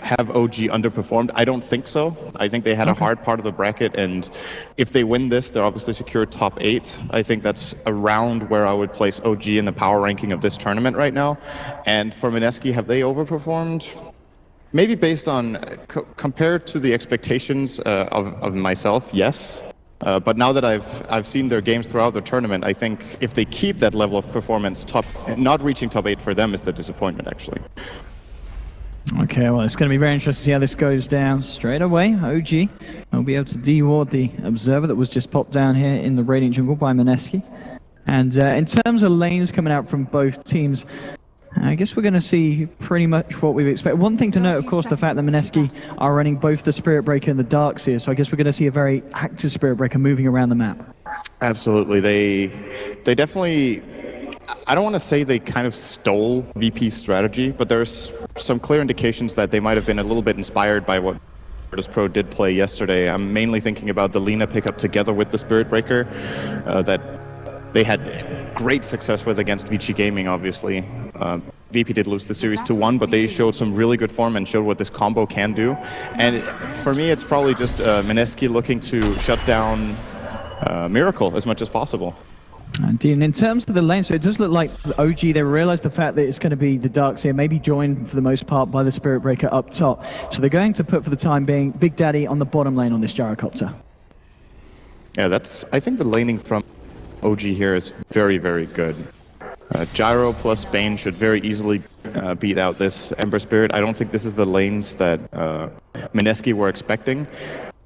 have OG underperformed? I don't think so. I think they had a hard part of the bracket, and if they win this, they're obviously secure top 8. I think that's around where I would place OG in the power ranking of this tournament right now. And for Mineski, have they overperformed? Maybe based on, compared to the expectations of myself, yes. But now that I've seen their games throughout the tournament, I think if they keep that level of performance, not reaching top 8 for them is the disappointment, actually. Okay, well, it's going to be very interesting to see how this goes down. Straight away, OG will be able to deward the Observer that was just popped down here in the Radiant Jungle by Mineski. And in terms of lanes coming out from both teams, I guess we're going to see pretty much what we expect. One thing to note, of course, the fact that Mineski are running both the Spirit Breaker and the Darkseer, so I guess we're going to see a very active Spirit Breaker moving around the map. Absolutely. They definitely... I don't want to say they kind of stole VP's strategy, but there's some clear indications that they might have been a little bit inspired by what Virtus Pro did play yesterday. I'm mainly thinking about the Lina pickup together with the Spirit Breaker that they had great success with against Vici Gaming, obviously. VP did lose the series 2-1, but they showed some really good form and showed what this combo can do. And for me, it's probably just Mineski looking to shut down Miracle as much as possible. Indeed, and in terms of the lane, so it does look like OG, they realized the fact that it's going to be the Darkseer, maybe joined for the most part by the Spirit Breaker up top. So they're going to put, for the time being, Big Daddy on the bottom lane on this Gyrocopter. Yeah, I think the laning from OG here is very, very good. Gyro plus Bane should very easily beat out this Ember Spirit. I don't think this is the lanes that Mineski were expecting.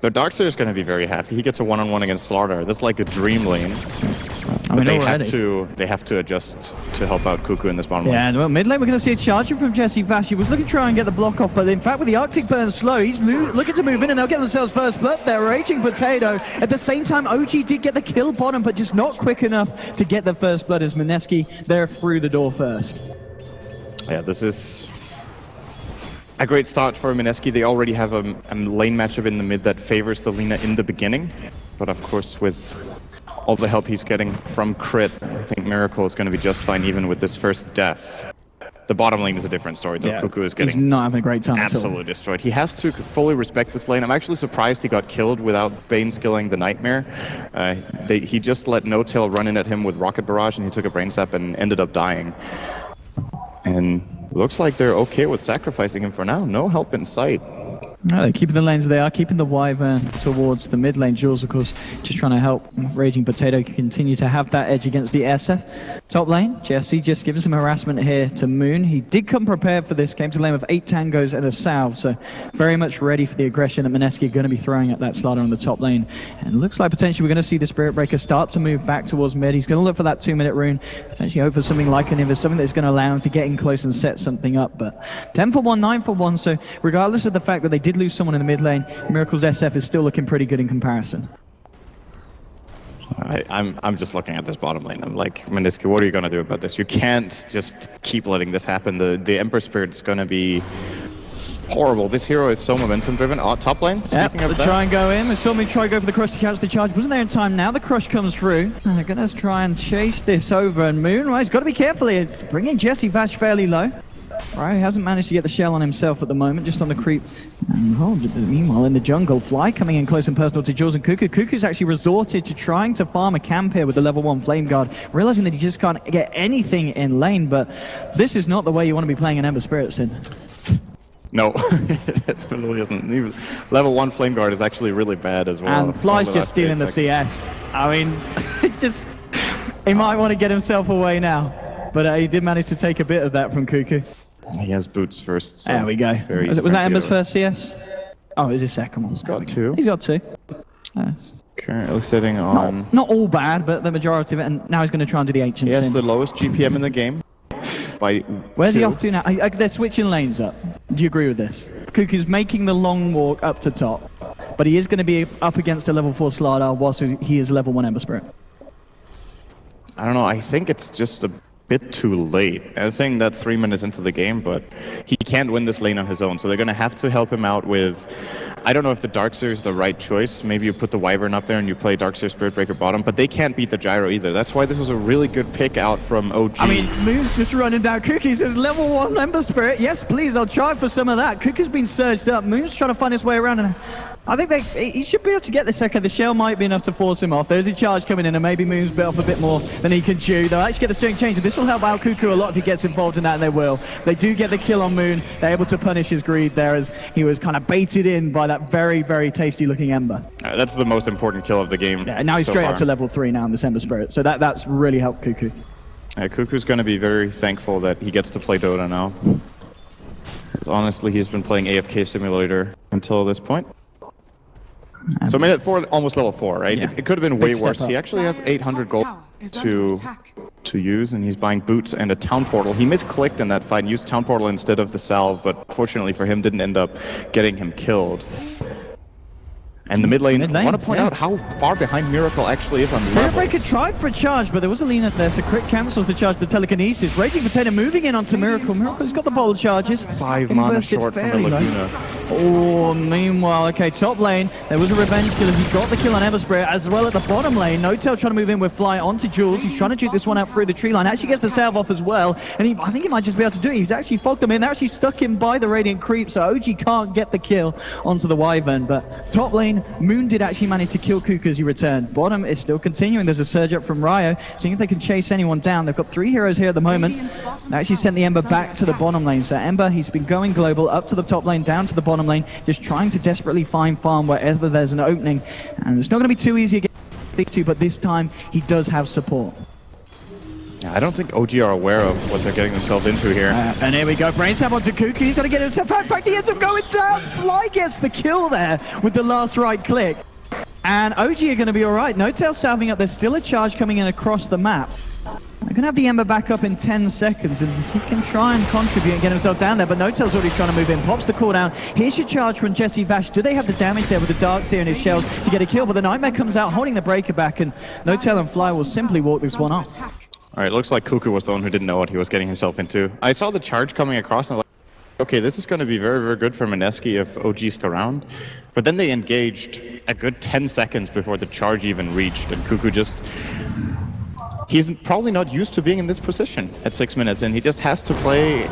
The Darkseer is going to be very happy. He gets a one-on-one against Slaughter. That's like a dream lane. But they have to adjust to help out Cuckoo in this bottom lane. Yeah, and well, mid lane we're going to see a charging from Jesse Vash. He was looking to try and get the block off, but in fact with the Arctic burn slow, he's looking to move in and they'll get themselves first blood. They're Raging Potato. At the same time, OG did get the kill bottom, but just not quick enough to get the first blood as Mineski, they're through the door first. Yeah, this is a great start for Mineski. They already have a lane matchup in the mid that favors the Lina in the beginning, but of course with all the help he's getting from Crit, I think Miracle is going to be just fine even with this first death. The bottom lane is a different story, though. Yeah, Cuckoo is getting he's not having a great time absolutely destroyed. He has to fully respect this lane. I'm actually surprised he got killed without Bane skilling the Nightmare. He just let No-Tail run in at him with Rocket Barrage, and he took a Brain Sap and ended up dying. And looks like they're okay with sacrificing him for now. No help in sight. No, they're keeping the lanes they are, keeping the Wyvern towards the mid lane. Jules, of course, just trying to help Raging Potato continue to have that edge against the SF. Top lane, Jesse just giving some harassment here to Moon. He did come prepared for this, came to lane with 8 tangos and a salve, so very much ready for the aggression that Mineski are going to be throwing at that Slaughter on the top lane. And it looks like potentially we're going to see the Spirit Breaker start to move back towards mid. He's going to look for that 2-minute rune, potentially hope for something like an Invis, something that's going to allow him to get in close and set something up. But 10 for 1, 9 for 1, so regardless of the fact that they did lose someone in the mid lane, Miracle's SF is still looking pretty good in comparison. I'm just looking at this bottom lane. I'm like, Mineski, what are you going to do about this? You can't just keep letting this happen. The Emperor Spirit is going to be horrible. This hero is so momentum driven. Top lane, yep, they try and go in. We saw me try to go for the crush to catch the charge. Wasn't there in time. Now the crush comes through. And they're going to try and chase this over. And Moon, right, he's got to be careful here. Bringing Jesse Vash fairly low. Right, he hasn't managed to get the shell on himself at the moment, just on the creep. And meanwhile, in the jungle, Fly coming in close and personal to Jules and Cuckoo. Cuckoo's actually resorted to trying to farm a camp here with the level 1 Flame Guard, realizing that he just can't get anything in lane, but this is not the way you want to be playing an Ember Spirit, Sid. No, it really isn't. Level 1 Flame Guard is actually really bad as well. And Fly's just stealing the CS. I mean, just he might want to get himself away now, but he did manage to take a bit of that from Cuckoo. He has boots first. So there we go. Was that Ember's first CS? Oh, it was his second one. He's got 2. He's got 2. Nice. Currently sitting on... Not all bad, but the majority of it, and now he's going to try and do the Ancient He has Sin. the lowest GPM in the game. Where's he off to now? They're switching lanes up. Do you agree with this? Cuckoo's making the long walk up to top, but he is going to be up against a level 4 Slardar whilst he is level 1 Ember Spirit. I don't know. I think it's just a bit too late. I was saying that 3 minutes into the game, but he can't win this lane on his own, so they're going to have to help him out with I don't know if the Darkseer is the right choice. Maybe you put the Wyvern up there and you play Darkseer Spiritbreaker bottom, but they can't beat the Gyro either. That's why this was a really good pick out from OG. I mean, Moon's just running down. Cookie says level 1 Ember Spirit. Yes, please, I'll try for some of that. Cookie's been surged up. Moon's trying to find his way around, and I think he should be able to get this. Okay, the shell might be enough to force him off. There's a charge coming in, and maybe Moon's bit off a bit more than he can chew. They'll actually get the steering change, and this will help out Cuckoo a lot if he gets involved in that, and they will. They do get the kill on Moon. They're able to punish his greed there as he was kind of baited in by that very, very tasty-looking Ember. That's the most important kill of the game. Yeah, and now he's straight up to level 3 now in this Ember Spirit, so that's really helped Cuckoo. Cuckoo's going to be very thankful that he gets to play Dota now. Because honestly, he's been playing AFK Simulator until this point. So minute 4, almost level 4, right? Yeah. It could have been way Big worse. step up. He actually has 800 gold to use, and he's buying boots and a town portal. He misclicked in that fight and used town portal instead of the salve, but fortunately for him, didn't end up getting him killed. And the mid lane, I want to point out how far behind Miracle actually is on levels. Spiritbreaker tried for a charge, but there was a lean there, so Crit cancels the charge to telekinesis. Raging Potato moving in onto Miracle. Miracle's got the bold charges. 5 mana short from the Laguna. Oh, meanwhile, okay, top lane, there was a revenge kill as he got the kill on Ember Spirit, as well at the bottom lane. No-Tail trying to move in with Fly onto Jules. He's trying to juke this one out through the tree line. Actually gets the salve off as well, and I think he might just be able to do it. He's actually fogged them in. They're actually stuck in by the Radiant Creep, so OG can't get the kill onto the Wyvern, but top lane, Moon did actually manage to kill Cuckoo as he returned. Bottom is still continuing. There's a surge up from Ryo, seeing if they can chase anyone down. They've got 3 heroes here at the moment. They actually sent the Ember back to the bottom lane. So Ember, he's been going global, up to the top lane, down to the bottom lane, just trying to desperately find farm wherever there's an opening. And it's not going to be too easy against these two, but this time he does have support. Yeah, I don't think OG are aware of what they're getting themselves into here. And here we go, Brain Stab onto Cuckoo. He's got to get himself back. In fact, he ends up going down. Fly gets the kill there with the last right click. And OG are going to be all right. No-Tail salving up. There's still a charge coming in across the map. They're going to have the Ember back up in 10 seconds, and he can try and contribute and get himself down there, but No-Tail's already trying to move in. Pops the cooldown. Here's your charge from Jesse Vash. Do they have the damage there with the Darkseer and his shells to get a kill? But the Nightmare comes out holding the breaker back, and No-Tail and Fly will simply walk this one off. All right, looks like Cuckoo was the one who didn't know what he was getting himself into. I saw the charge coming across, and I was like, okay, this is going to be very, very good for Mineski if OG's still around. But then they engaged a good 10 seconds before the charge even reached, and Cuckoo just... He's probably not used to being in this position at 6 minutes, and he just has to play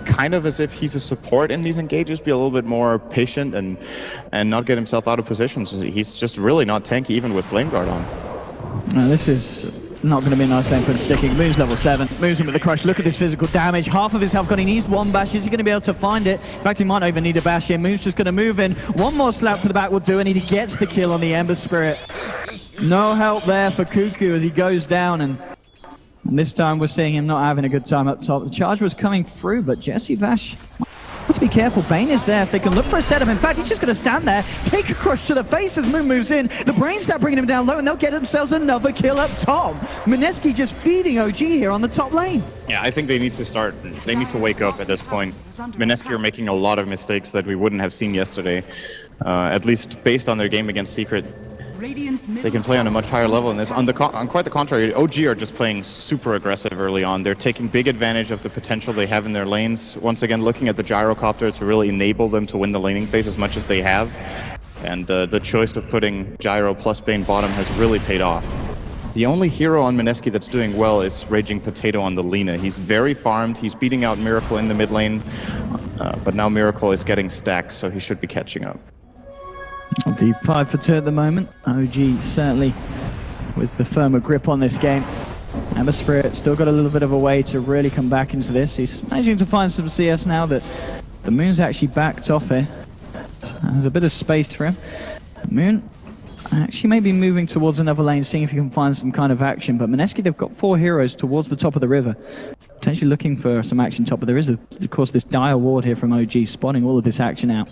kind of as if he's a support in these engages, be a little bit more patient and not get himself out of position. So he's just really not tanky even with Flame Guard on. Now this is not going to be a nice lane for him sticking. Moon's level 7. Moves him with the crush. Look at this physical damage. Half of his health gone. He needs 1 bash. Is he going to be able to find it? In fact, he might not even need a bash here. Moon's just going to move in. 1 more slap to the back will do, and he gets the kill on the Ember Spirit. No help there for Cuckoo as he goes down, and this time we're seeing him not having a good time up top. The charge was coming through, but Jesse Vash must be careful. Bane is there if they can look for a setup. In fact, he's just going to stand there, take a crush to the face as Moon moves in. The Brains start bringing him down low, and they'll get themselves another kill up top. Mineski just feeding OG here on the top lane. Yeah, I think they need to wake up at this point. Mineski are making a lot of mistakes that we wouldn't have seen yesterday. At least based on their game against Secret. They can play on a much higher level in this. On quite the contrary, OG are just playing super aggressive early on. They're taking big advantage of the potential they have in their lanes. Once again, looking at the Gyrocopter to really enable them to win the laning phase as much as they have. And the choice of putting Gyro plus Bane bottom has really paid off. The only hero on Mineski that's doing well is Raging Potato on the Lina. He's very farmed. He's beating out Miracle in the mid lane. But now Miracle is getting stacked, so he should be catching up. Deep 5 for 2 at the moment. OG certainly with the firmer grip on this game. Ember Spirit still got a little bit of a way to really come back into this. He's managing to find some CS now that the Moon's actually backed off here. There's a bit of space for him. Moon actually may be moving towards another lane, seeing if he can find some kind of action. But Mineski, they've got 4 heroes towards the top of the river. Potentially looking for some action top. But there is, of course, this dire ward here from OG spotting all of this action out.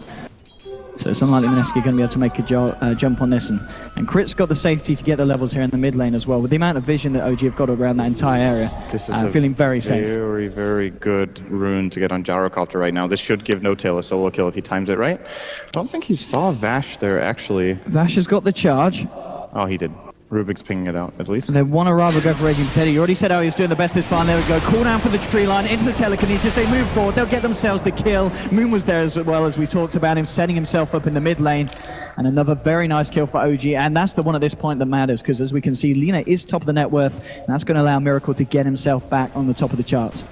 So it's unlikely Mineski going to be able to make a jump on this, and Crit's got the safety to get the levels here in the mid lane as well. With the amount of vision that OG have got around that entire area, this is feeling very safe. Very, very good rune to get on Gyrocopter right now. This should give No-Tail a solo kill if he times it right. I don't think he saw Vash there, actually. Vash has got the charge. Oh, he did. Rubik's pinging it out, at least. They want to rather go for Raging Potato. You already said how he was doing the best this far. There we go. Cool down for the tree line, into the telekinesis. They move forward. They'll get themselves the kill. Moon was there as well, as we talked about him, setting himself up in the mid lane. And another very nice kill for OG. And that's the one at this point that matters, because as we can see, Lina is top of the net worth. And that's going to allow Miracle to get himself back on the top of the charts.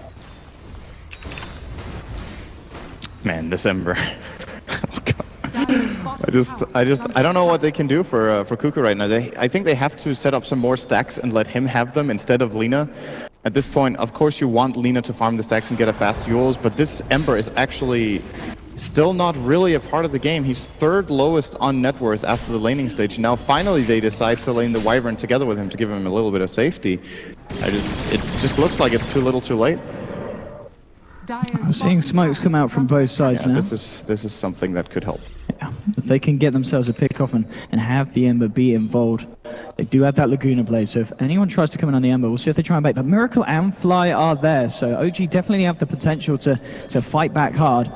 Man, this Ember. Oh, God. I don't know what they can do for Cuckoo right now. I think they have to set up some more stacks and let him have them instead of Lina. At this point, of course, you want Lina to farm the stacks and get a fast Yules, but this Ember is actually still not really a part of the game. He's third lowest on net worth after the laning stage. Now, finally, they decide to lane the Wyvern together with him to give him a little bit of safety. It just looks like it's too little, too late. I'm seeing smokes come out from both sides now. This is something that could help. Yeah, if they can get themselves a pick off and have the Ember be involved. They do have that Laguna Blade, so if anyone tries to come in on the Ember, we'll see if they try and bait. But Miracle and Fly are there, so OG definitely have the potential to fight back hard.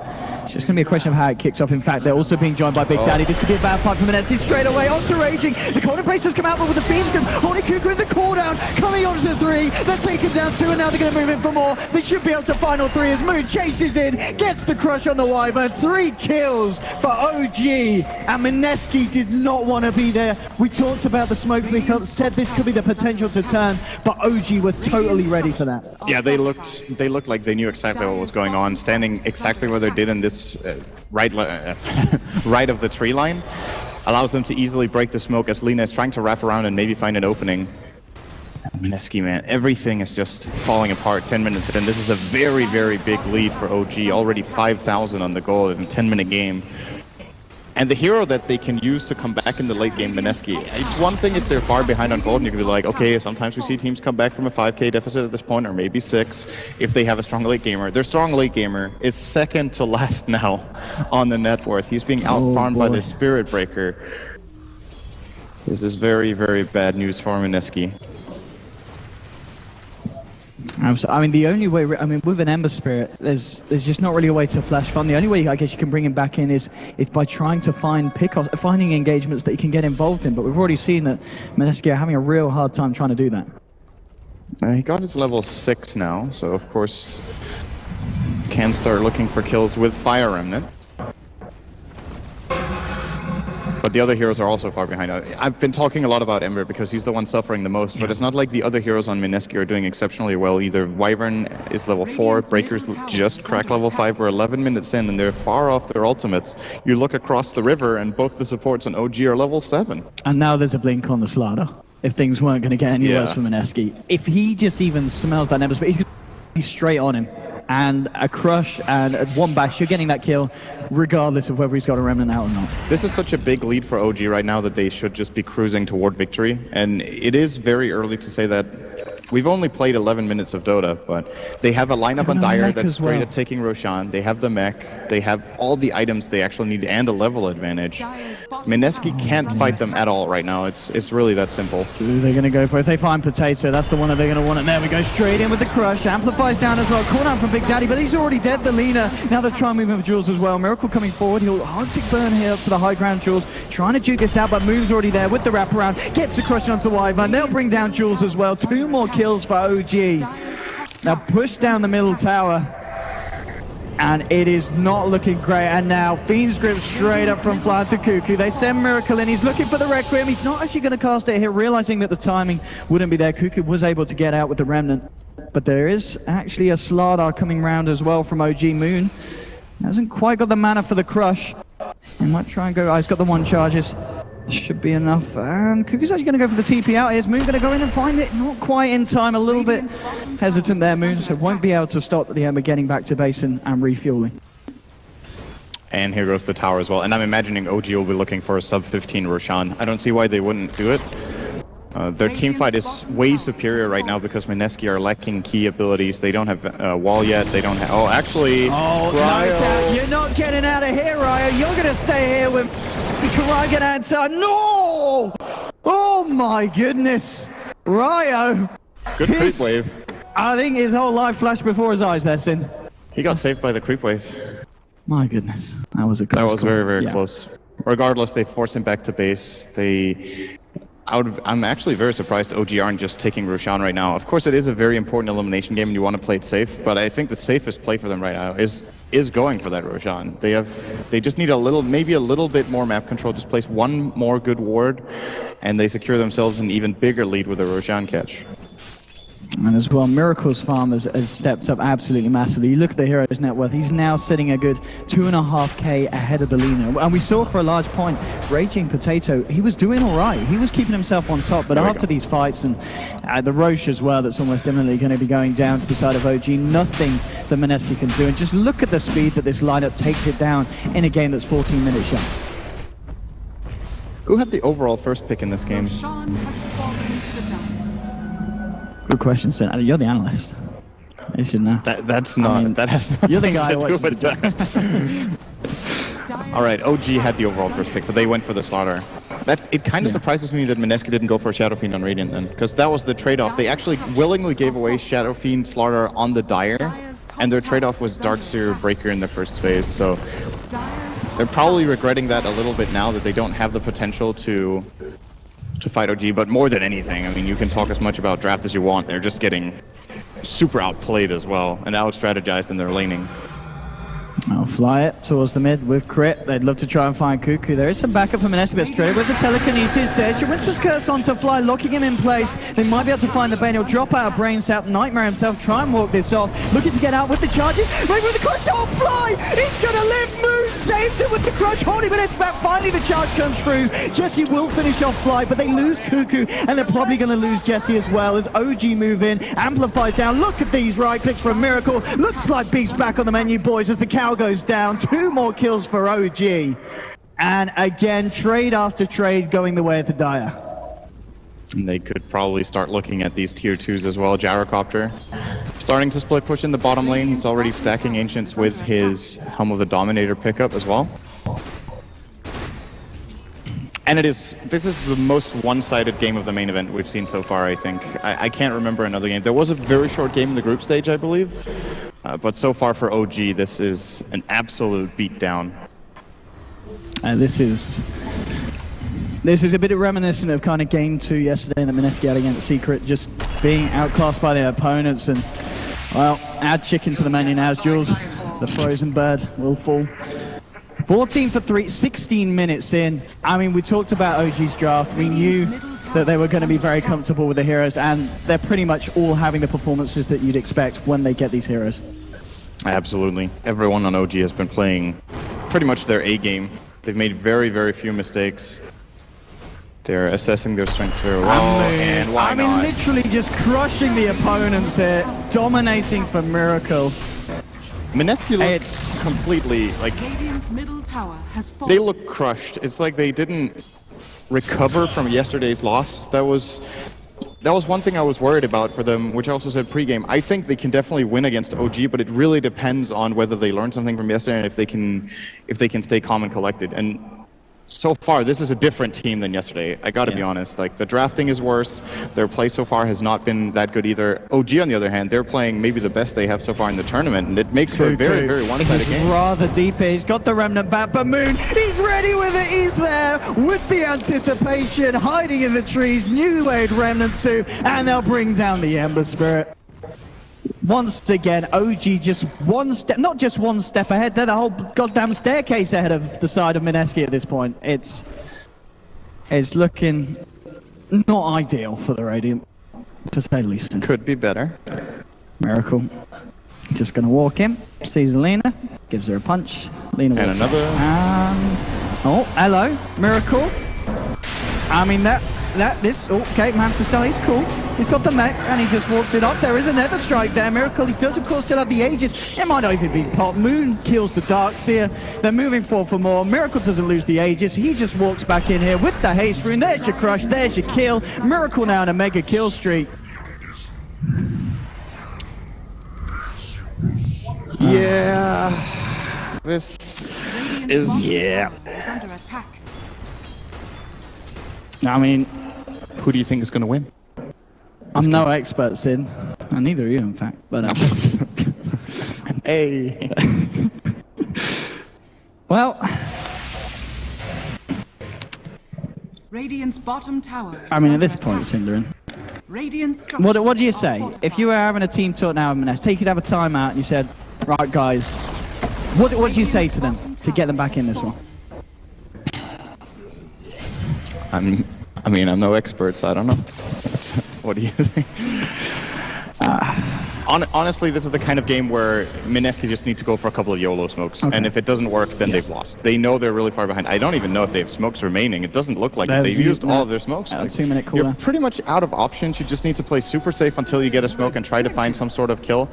It's just going to be a question of how it kicks off. In fact, they're also being joined by Big Daddy. This could be a bad fight for Mineski straight away. Onto Raging. The corner brace has come out, but with the Fiend's Grip, holding Cuckoo in the cooldown. Coming on to 3. They're taking down 2, and now they're going to move in for more. They should be able to final 3 as Moon chases in, gets the crush on the Wyvern. 3 kills for OG. And Mineski did not want to be there. We talked about the smoke because said this could be the potential to turn, but OG were totally ready for that. Yeah, they looked like they knew exactly what was going on, standing exactly where they did in this right of the tree line. Allows them to easily break the smoke as Lina is trying to wrap around and maybe find an opening. Mineski, man, everything is just falling apart 10 minutes in. This is a very, very big lead for OG. Already 5,000 on the goal in a 10-minute game. And the hero that they can use to come back in the late game, Mineski. It's one thing if they're far behind on gold and you can be like, okay, sometimes we see teams come back from a 5k deficit at this point, or maybe 6, if they have a strong late gamer. Their strong late gamer is second to last now on the net worth. He's being out-farmed by the Spirit Breaker. This is very, very bad news for Mineski. I mean, the only way, with an Ember Spirit, there's just not really a way to flash fun. The only way I guess you can bring him back in is by trying to finding engagements that he can get involved in. But we've already seen that Mineski are having a real hard time trying to do that. He got his level 6 now, so of course can start looking for kills with Fire Remnant. But the other heroes are also far behind. I've been talking a lot about Ember because he's the one suffering the most, but it's not like the other heroes on Mineski are doing exceptionally well either. Wyvern is level 4, Breakers just cracked level 5, we're 11 minutes in and they're far off their ultimates. You look across the river and both the supports on OG are level 7. And now there's a blink on the Slardar. If things weren't going to get any worse for Mineski. If he just even smells that Ember, he's going to be straight on him. And a crush and a one bash, you're getting that kill regardless of whether he's got a remnant out or not. This is such a big lead for OG right now that they should just be cruising toward victory. And it is very early to say that. We've only played 11 minutes of Dota, but they have a lineup on Dire that's great at taking Roshan. They have the mech. They have all the items they actually need and a level advantage. Mineski can't fight them at all right now. It's really that simple. They're going to go for it. They find Potato. That's the one that they're going to want. And there we go. Straight in with the crush. Amplifies down as well. Call down from Big Daddy, but he's already dead. The Lina. Now they're trying to move with Jules as well. Miracle coming forward. He'll Arctic Burn here up to the high ground. Jules trying to juke this out, but Move's already there with the wraparound. Gets the crush onto the Wyvern. They'll bring down Jules as well. 2 more kills for OG. Now push down the middle tower. And it is not looking great. And now Fiend's Grip straight up from Fly to Cuckoo. They send Miracle in. He's looking for the Requiem. He's not actually going to cast it here, realizing that the timing wouldn't be there. Cuckoo was able to get out with the Remnant. But there is actually a Slardar coming round as well from OG. Moon hasn't quite got the mana for the crush. He might try and go. Oh, he's got the 1 charges. Should be enough. Cuckoo's actually going to go for the TP out. Here's Moon going to go in and find it. Not quite in time. A little bit hesitant there, Moon. So won't be able to stop the Ember getting back to base and refueling. And here goes the tower as well. And I'm imagining OG will be looking for a sub 15 Roshan. I don't see why they wouldn't do it. Their team fight is way superior right now because Mineski are lacking key abilities. They don't have wall yet. They don't have. Oh, actually. Oh, no, you're not getting out of here, Ryo. You're going to stay here with Karagan answer. No! Oh my goodness. Ryo. Good creep wave. I think his whole life flashed before his eyes there, Sin. He got saved by the creep wave. My goodness. That was a close That was call. very, very close. Regardless, they force him back to base. I'm actually very surprised OG aren't just taking Roshan right now. Of course, it is a very important elimination game and you want to play it safe, but I think the safest play for them right now is going for that Roshan. They just need maybe a little bit more map control, just place one more good ward, and they secure themselves an even bigger lead with a Roshan catch. And as well, Miracle's farm has stepped up absolutely massively. You look at the hero's net worth, he's now sitting a good 2.5k ahead of the Lina. And we saw for a large point, Raging Potato, he was doing all right. He was keeping himself on top, but after these fights and the Roche as well, that's almost imminently going to be going down to the side of OG, nothing that Mineski can do. And just look at the speed that this lineup takes it down in a game that's 14 minutes young. Who had the overall first pick in this game? Roshan has fallen to the down. Good question, Sin. You're the analyst. You should know. That has nothing you're the guy to do with that. All right, OG had the overall first pick, so they went for the slaughter. It kind of surprises me that Mineski didn't go for Shadow Fiend on Radiant then, because that was the trade-off. They actually willingly gave away Shadow Fiend slaughter on the Dire, and their trade-off was Darkseer Breaker in the first phase, so they're probably regretting that a little bit now that they don't have the potential to fight OG, but more than anything, I mean, you can talk as much about draft as you want. They're just getting super outplayed as well, and out-strategized in their laning. I'll fly it towards the mid with crit. They'd love to try and find Cuckoo. There is some backup from Mineski, but straight with the telekinesis there. Sharinta's Curse onto Fly, locking him in place. They might be able to find the Bane. He'll drop out of Brains out. Nightmare himself, try and walk this off. Looking to get out with the charges. Right with the crush. Oh, Fly! He's gonna live. Moon saves it with the crush. Holding Mineski back. Finally, the charge comes through. Jesse will finish off Fly, but they lose Cuckoo, and they're probably gonna lose Jesse as well as OG move in. Amplifies down. Look at these right clicks from Miracle. Looks like Beast back on the menu, boys, as the cow goes down. 2 more kills for OG. And again, trade after trade going the way of the Dire. And they could probably start looking at these tier 2s as well. Gyrocopter starting to split push in the bottom lane. He's already stacking Ancients with his Helm of the Dominator pickup as well. And this is the most one-sided game of the main event we've seen so far, I think. I can't remember another game. There was a very short game in the group stage, I believe. But so far for OG, this is an absolute beatdown. This is a bit reminiscent of kind of game 2 yesterday in the Mineski had against Secret, just being outclassed by their opponents. And, well, add chicken to the menu now as Jules, the frozen bird, will fall. 14 for 3, 16 minutes in. I mean, we talked about OG's draft. We knew that they were going to be very comfortable with the heroes, and they're pretty much all having the performances that you'd expect when they get these heroes. Absolutely. Everyone on OG has been playing pretty much their A game. They've made very, very few mistakes. They're assessing their strengths very well, and why not? Literally just crushing the opponents here, dominating for Miracle. Mineski looks completely, like, Radiant's middle tower has fallen. they look crushed. It's like they didn't recover from yesterday's loss. That was one thing I was worried about for them, which I also said pregame. I think they can definitely win against OG, but it really depends on whether they learned something from yesterday and if they can stay calm and collected. And so far, this is a different team than yesterday. I gotta be honest. Like, the drafting is worse. Their play so far has not been that good either. OG, on the other hand, they're playing maybe the best they have so far in the tournament, and it makes for a very, very one-sided game. Rather deep here. He's got the Remnant back, but Moon, he's ready with it. He's there with the anticipation, hiding in the trees. New Wave Remnant 2, and they'll bring down the Ember Spirit. Once again, OG just one step, not just one step ahead, they're the whole goddamn staircase ahead of the side of Mineski at this point. It's looking not ideal for the Radiant, to say the least. Could be better. Miracle just gonna walk in, sees Lina, gives her a punch. Lina walks and another. And oh, hello, Miracle. I mean okay, Manchester Star, he's cool. He's got the mech, and he just walks it up. There is another strike there. Miracle, he does, of course, still have the Aegis. It might not even be pop. Moon kills the Darkseer. They're moving forward for more. Miracle doesn't lose the Aegis. He just walks back in here with the haste rune. There's your crush. There's your kill. Miracle now in a mega kill streak. Yeah. This is... Is under attack. I mean, who do you think is going to win? I'm no expert, Sin. And neither are you, in fact. But hey. Well, Radiant's bottom tower. I mean, at this point, Cinderin. Radiant structures What do you are say? fortified. If you were having a team talk now, Mineski, say you could have a timeout and you said, right, guys, what do you say to them to get them back in this one? I mean, I'm no expert, so I don't know. What do you think? Honestly, this is the kind of game where Mineski just needs to go for a couple of YOLO smokes, and if it doesn't work, then they've lost. They know they're really far behind. I don't even know if they have smokes remaining. It doesn't look like it. They've used all of their smokes. Like, 2-minute2-minute cooldown. You're pretty much out of options. You just need to play super safe until you get a smoke and try to find some sort of kill.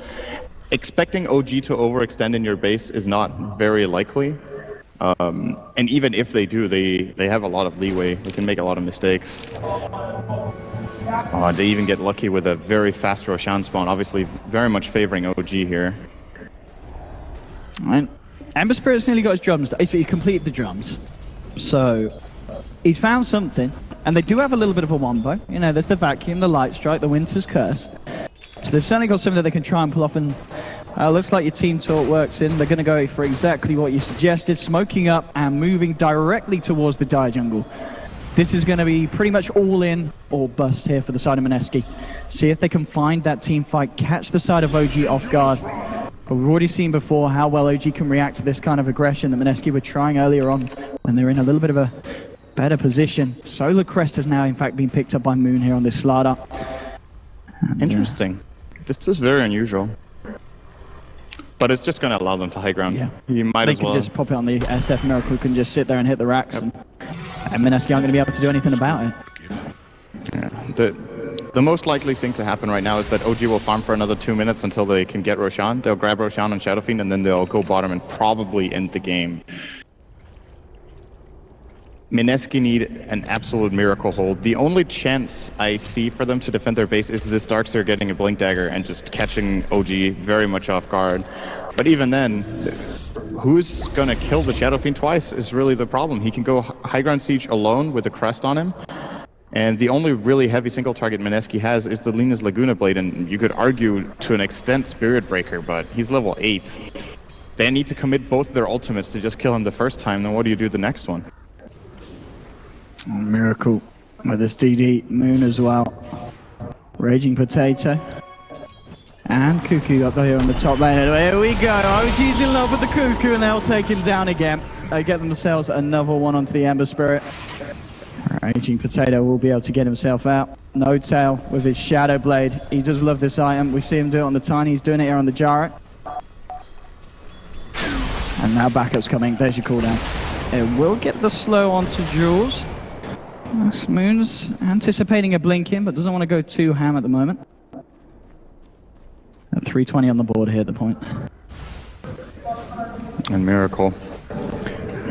Expecting OG to overextend in your base is not very likely. And even if they do, they have a lot of leeway. They can make a lot of mistakes. They even get lucky with a very fast Roshan spawn, obviously very much favoring OG here. Right. Ember Spirit's nearly got his drums. He completed the drums. So he's found something. And they do have a little bit of a wombo. You know, there's the vacuum, the light strike, the winter's curse. So they've certainly got something that they can try and pull off, and looks like your team talk works in. They're going to go for exactly what you suggested, smoking up and moving directly towards the Dire jungle. This is going to be pretty much all in or bust here for the side of Mineski. See if they can find that team fight, catch the side of OG off guard. But we've already seen before how well OG can react to this kind of aggression that Mineski were trying earlier on when they're in a little bit of a better position. Solar Crest has now in fact been picked up by Moon here on this slider. And, interesting. This is very unusual. But it's just going to allow them to high ground. Yeah. You might they as well. Can just pop it on the SF. Miracle can just sit there and hit the racks. Yep. And Mineski aren't going to be able to do anything about it. Yeah. The most likely thing to happen right now is that OG will farm for another 2 minutes until they can get Roshan. They'll grab Roshan and Shadow Fiend, and then they'll go bottom and probably end the game. Mineski need an absolute miracle hold. The only chance I see for them to defend their base is this Darkseer getting a Blink Dagger and just catching OG very much off guard. But even then, who's gonna kill the Shadow Fiend twice is really the problem. He can go high ground siege alone with a crest on him. And the only really heavy single target Mineski has is the Lena's Laguna Blade, and you could argue to an extent Spirit Breaker, but he's level 8. They need to commit both their ultimates to just kill him the first time, then what do you do the next one? Oh, Miracle with this DD, Moon as well. Raging Potato. And Cuckoo up here on the top lane. Here we go. OG's in love with the Cuckoo, and they'll take him down again. They get themselves another one onto the Ember Spirit. Raging Potato will be able to get himself out. No Tail with his Shadow Blade. He does love this item. We see him do it on the Tiny. He's doing it here on the Jarrett. And now backup's coming. There's your cooldown. It will get the slow onto Jules. Moon's anticipating a blink in, but doesn't want to go too ham at the moment. At 320 on the board here at the point. And Miracle.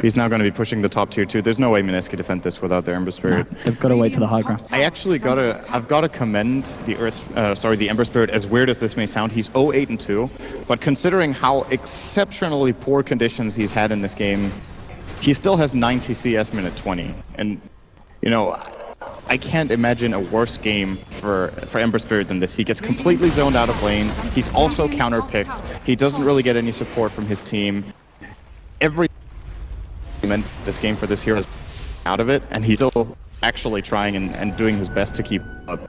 He's now going to be pushing the top tier 2. There's no way Mineski defend this without their Ember Spirit. Nah, they've got to wait to the high ground. I actually I've got to commend the the Ember Spirit, as weird as this may sound. He's 0-8-2, but considering how exceptionally poor conditions he's had in this game, he still has 90 CS minute 20. And, you know, I can't imagine a worse game for Ember Spirit than this. He gets completely zoned out of lane. He's also counter-picked. He doesn't really get any support from his team. Every meant this game for this hero is out of it, and he's still actually trying and doing his best to keep up.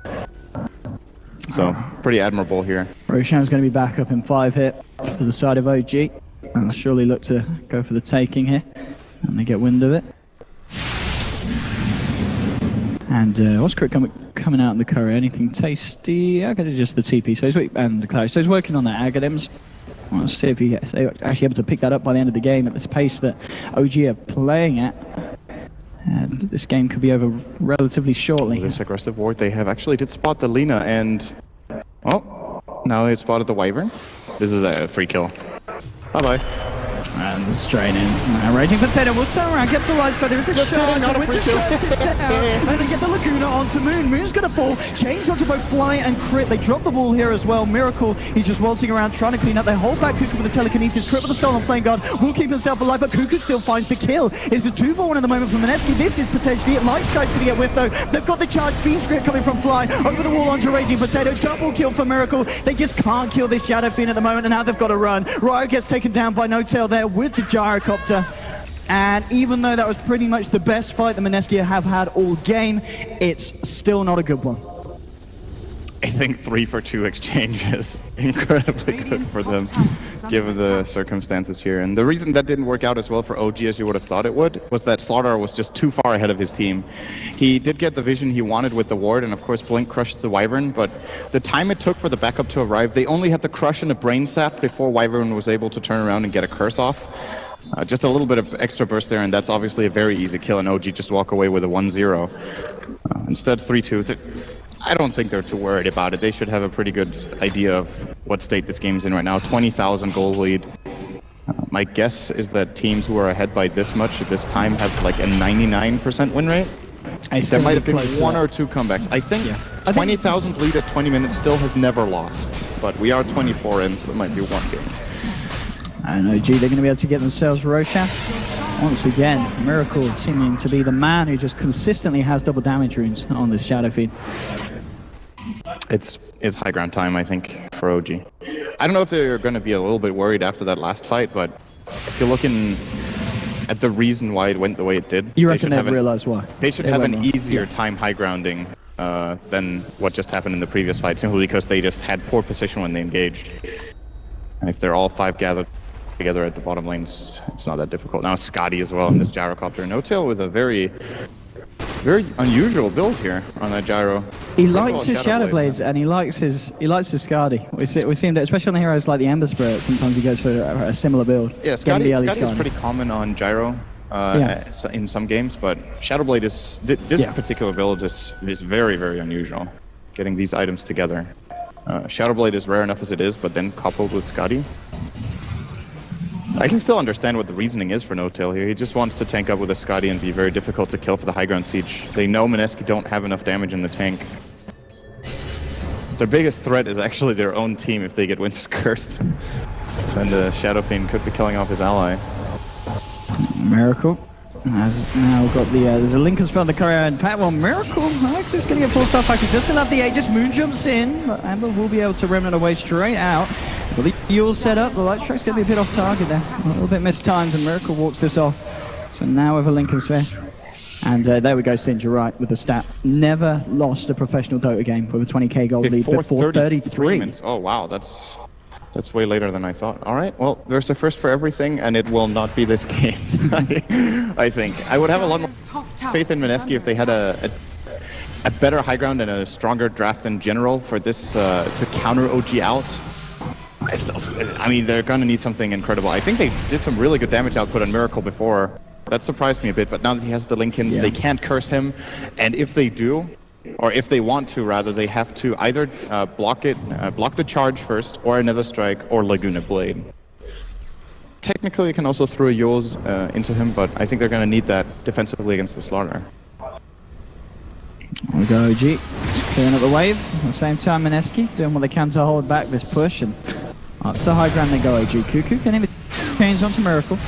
So, pretty admirable here. Roshan's going to be back up in 5 hit for the side of OG. And they'll surely look to go for the taking here. And they get wind of it. And what's Crit coming out in the curry? Anything tasty? I got just the TP. So he's working on that Agadims. Let's see if he gets actually able to pick that up by the end of the game at this pace that OG are playing at. And this game could be over relatively shortly. This aggressive ward they have actually did spot the Lina, and now they spotted the Wyvern. This is a free kill. Bye-bye. And straight in. Raging Potato will turn around, get the light strike. There is a shot. And they get the Laguna onto Moon. Moon's going to fall. Chains onto both Fly and Crit. They drop the ball here as well. Miracle, he's just waltzing around trying to clean up. They hold back Cuckoo with the telekinesis. Crit with the stolen flame guard will keep himself alive, but Cuckoo still finds the kill. It's a 2-for-1 at the moment for Mineski. This is potentially it. Light strikes to get whiffed though. They've got the charge. Fiend Script coming from Fly. Over the wall onto Raging Potato. Double kill for Miracle. They just can't kill this Shadow Fiend at the moment, and now they've got to run. Ryo gets taken down by No Tail there with the gyrocopter. And even though that was pretty much the best fight that Mineski have had all game, it's still not a good one. I think 3 for 2 exchange is incredibly good for them, given the circumstances here. And the reason that didn't work out as well for OG as you would have thought it would was that Slaughter was just too far ahead of his team. He did get the vision he wanted with the ward, and of course Blink crushed the Wyvern, but the time it took for the backup to arrive, they only had the crush and a brain sap before Wyvern was able to turn around and get a curse off. Just a little bit of extra burst there, and that's obviously a very easy kill, and OG just walk away with a 1-0. Instead 3-2. I don't think they're too worried about it. They should have a pretty good idea of what state this game's in right now. 20,000 goal lead. My guess is that teams who are ahead by this much at this time have like a 99% win rate. There might have been 1 or 2 comebacks. I think 20,000 lead at 20 minutes still has never lost, but we are 24 in, so it might be 1 game. And OG, they're going to be able to get themselves Roshan. Once again, Miracle seeming to be the man who just consistently has double damage runes on this shadow feed. It's high ground time, I think, for OG. I don't know if they're going to be a little bit worried after that last fight, but if you're looking at the reason why it went the way it did, you reckon they've realized why? They should have an easier time high grounding than what just happened in the previous fight, simply because they just had poor position when they engaged. And if they're all 5 gathered together at the bottom lanes, it's not that difficult. Now Scotty as well in this gyrocopter. No-tail with a very unusual build here on that gyro. He likes his Shadow Blades and he likes his Skadi. We seen that, especially on the heroes like the Ember Spirit, sometimes he goes for a similar build. Yeah, Skadi is pretty common on gyro in some games, but Shadowblade is this particular build is very, very unusual. Getting these items together. Shadowblade is rare enough as it is, but then coupled with Skadi. I can still understand what the reasoning is for No-Tail here. He just wants to tank up with a Skadi and be very difficult to kill for the high ground siege. They know Mineski don't have enough damage in the tank. Their biggest threat is actually their own team if they get Winter's Cursed. Then the Shadow Fiend could be killing off his ally. Miracle has now got the, there's a Lincoln spell on the courier and Pat. Well, Miracle, Alex is going to get full stuff back. He doesn't have the Aegis. Moon jumps in, but Amber will be able to remnant away straight out. Well, the Yule set up, the light strike's going to be a bit off target there. A little bit mistimed, and Miracle walks this off. So now with a Lincoln sphere. And there we go, Singe, you're right with the stat. Never lost a professional Dota game with a 20k gold lead before 33. Oh, wow, that's way later than I thought. All right, well, there's a first for everything, and it will not be this game, I think. I would have a lot more faith in Mineski if they had a better high ground and a stronger draft in general for this to counter OG out. I mean, they're going to need something incredible. I think they did some really good damage output on Miracle before. That surprised me a bit, but now that he has the Lincolns, they can't curse him. And if they do, or if they want to rather, they have to either block the charge first, or another strike, or Laguna Blade. Technically, you can also throw a Yours into him, but I think they're going to need that defensively against the Slaughter. There we go, OG. Just clearing up the wave. At the same time, Mineski doing what they can to hold back this push, and up to the high ground they go, OG. Cuckoo can even change onto Miracle.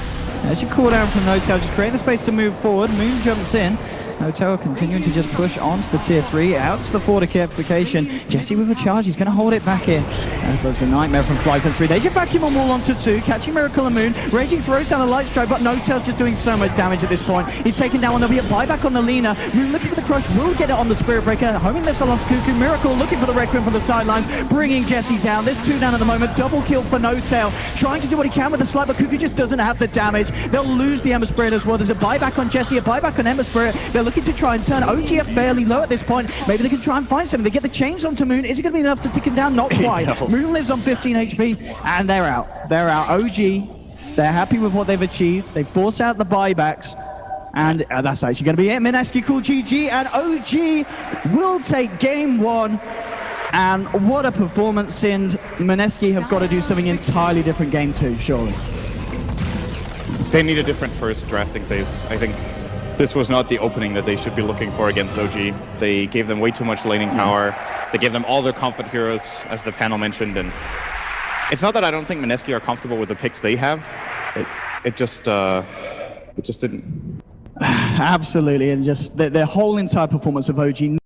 As you call down from No-Tail, just create the space to move forward. Moon jumps in. No-Tail continuing to just push onto the tier 3, out to the fortification. Jesse with a charge, he's going to hold it back here. As the Nightmare from Frankfurt 3. They just vacuum on wall onto 2, catching Miracle and Moon. Raging throws down the light strike, but No-Tail's just doing so much damage at this point. He's taken down one, there'll be a buyback on the Lina. Moon looking for the crush, will get it on the Spirit Breaker. Homing this along to Cuckoo. Miracle looking for the Requiem from the sidelines, bringing Jesse down. There's 2 down at the moment, double kill for No-Tail. Trying to do what he can with the slap, but Cuckoo just doesn't have the damage. They'll lose the Ember Spirit as well. There's a buyback on Jesse, a buyback on Ember Spirit. They're looking to try and turn OG are fairly low at this point. Maybe they can try and find something. They get the chains onto Moon. Is it going to be enough to tick him down? Not quite. No. Moon lives on 15 HP, and they're out. They're out. OG, they're happy with what they've achieved. They force out the buybacks, and that's actually going to be it. Mineski called GG, and OG will take game 1. And what a performance, Sind. Mineski have got to do something entirely different game 2, surely. They need a different first drafting phase, I think. This was not the opening that they should be looking for against OG. They gave them way too much laning power. They gave them all their comfort heroes, as the panel mentioned, and it's not that I don't think Mineski are comfortable with the picks they have. It just didn't. Absolutely, and just their whole entire performance of OG